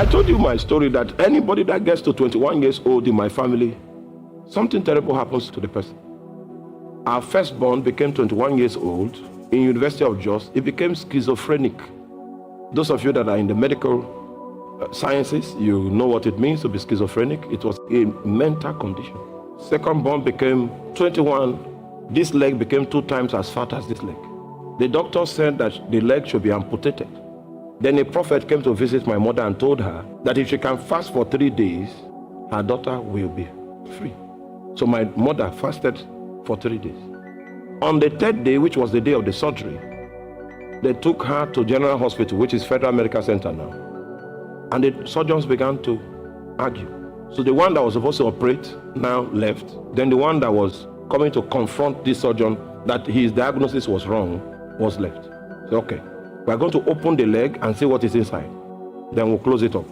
I told you my story that anybody that gets to 21 years old in my family, something terrible happens to the person. Our firstborn became 21 years old in University of Jos. He became schizophrenic. Those of you that are in the medical sciences, you know what it means to be schizophrenic. It was a mental condition. Secondborn became 21. This leg became 2 times as fat as this leg. The doctor said that the leg should be amputated. Then a prophet came to visit my mother and told her that if she can fast for 3 days, her daughter will be free. So my mother fasted for 3 days. On the 3rd day, which was the day of the surgery, they took her to General Hospital, which is Federal Medical Center now. And the surgeons began to argue. So the one that was supposed to operate now left. Then the one that was coming to confront this surgeon that his diagnosis was wrong was left. So okay, we're going to open the leg and see what is inside. Then we'll close it up.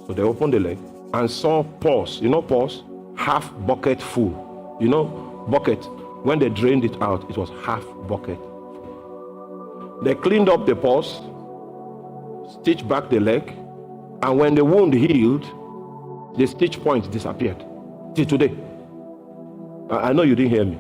So they opened the leg and saw pus. You know pus? Half bucket full. You know bucket? When they drained it out, it was half bucket. They cleaned up the pus, stitched back the leg, and when the wound healed, the stitch point disappeared. Till today. I know you didn't hear me.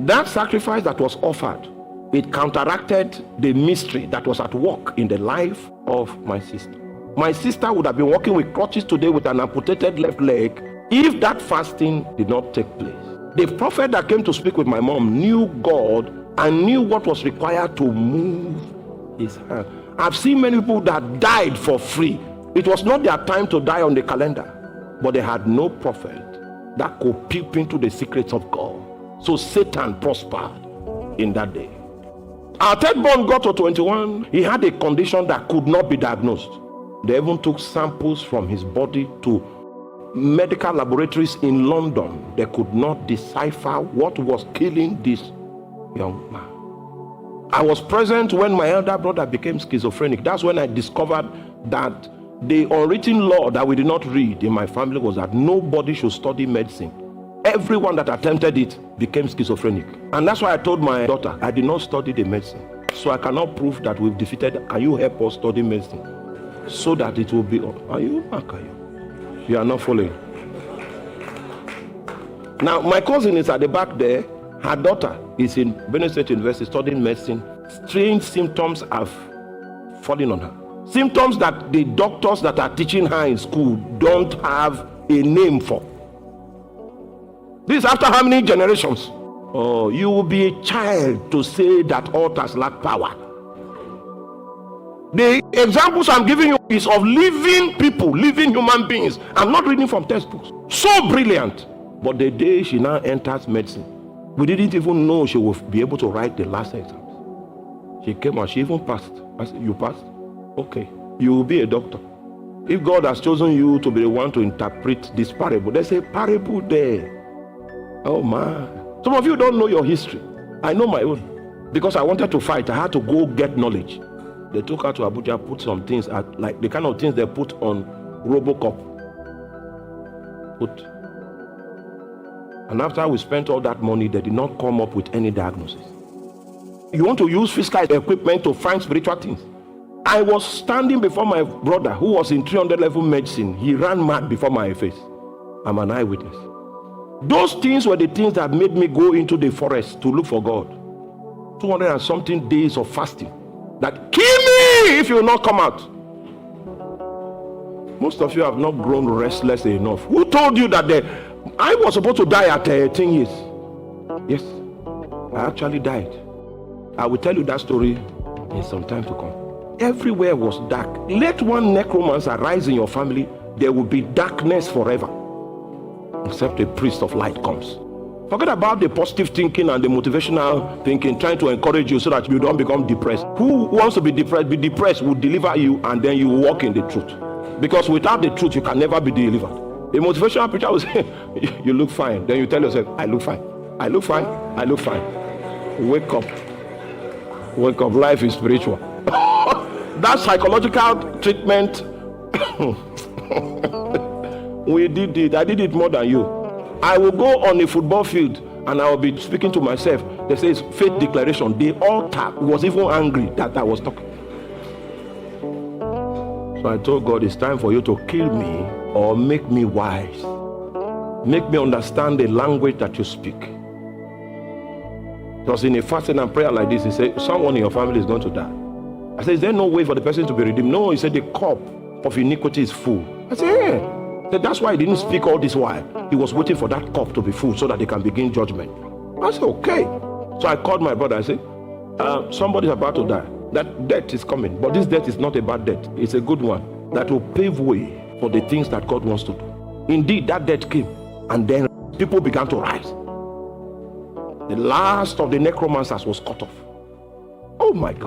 That sacrifice that was offered, it counteracted the mystery that was at work in the life of my sister. My sister would have been walking with crutches today with an amputated left leg if that fasting did not take place. The prophet that came to speak with my mom knew God and knew what was required to move his hand. I've seen many people that died for free. It was not their time to die on the calendar, but they had no prophet that could peep into the secrets of God. So Satan prospered in that day. Our 3rd born got to 21. He had a condition that could not be diagnosed. They even took samples from his body to medical laboratories in London. They could not decipher what was killing this young man. I was present when my elder brother became schizophrenic. That's when I discovered that the unwritten law that we did not read in my family was that nobody should study medicine. Everyone that attempted it became schizophrenic. And that's why I told my daughter, I did not study the medicine. So I cannot prove that we've defeated. Can you help us study medicine? So that it will be, are you? You are not following. Now, my cousin is at the back there. Her daughter is in Benue State University studying medicine. Strange symptoms have fallen on her. Symptoms that the doctors that are teaching her in school don't have a name for. This is after how many generations? Oh, you will be a child to say that altars lack power. The examples I'm giving you is of living people, living human beings. I'm not reading from textbooks. So brilliant. But the day she now enters medicine, we didn't even know she would be able to write the last exams. She came and she even passed. I said, you passed? Okay. You will be a doctor. If God has chosen you to be the one to interpret this parable, there's a parable there. Oh man. Some of you don't know your history. I know my own. Because I wanted to fight, I had to go get knowledge. They took her to Abuja, put some things at, like the kind of things they put on Robocop. And after we spent all that money, they did not come up with any diagnosis. You want to use physical equipment to find spiritual things. I was standing before my brother who was in 300 level medicine. He ran mad before my face. I'm an eyewitness. Those things were the things that made me go into the forest to look for God. 200 and something days of fasting. That kill me if you will not come out. Most of you have not grown restless enough. Who told you that I was supposed to die at 10 years? Yes, I actually died. I will tell you that story in some time to come. Everywhere was dark. Let one necromancer rise in your family, there will be darkness forever. Except a priest of light comes. Forget about the positive thinking and the motivational thinking, trying to encourage you so that you don't become depressed. Who wants to be depressed? Be depressed will deliver you, and then you walk in the truth. Because without the truth, you can never be delivered. A motivational preacher will say, you look fine. Then you tell yourself, I look fine. I look fine. I look fine. Wake up. Wake up. Life is spiritual. That psychological treatment, we did it. I did it more than you. I will go on a football field and I will be speaking to myself. They say it's faith declaration. The altar was even angry that I was talking. So I told God, it's time for you to kill me or make me wise. Make me understand the language that you speak. Because in a fasting and prayer like this, he said, someone in your family is going to die. I said, is there no way for the person to be redeemed? No, he said, the cup of iniquity is full. I said, yeah. He said, that's why he didn't speak all this while. He was waiting for that cup to be full so that they can begin judgment. I said, okay. So I called my brother. I said, somebody's about to die. That death is coming. But this death is not a bad death. It's a good one that will pave way for the things that God wants to do. Indeed, that death came. And then people began to rise. The last of the necromancers was cut off. Oh my God.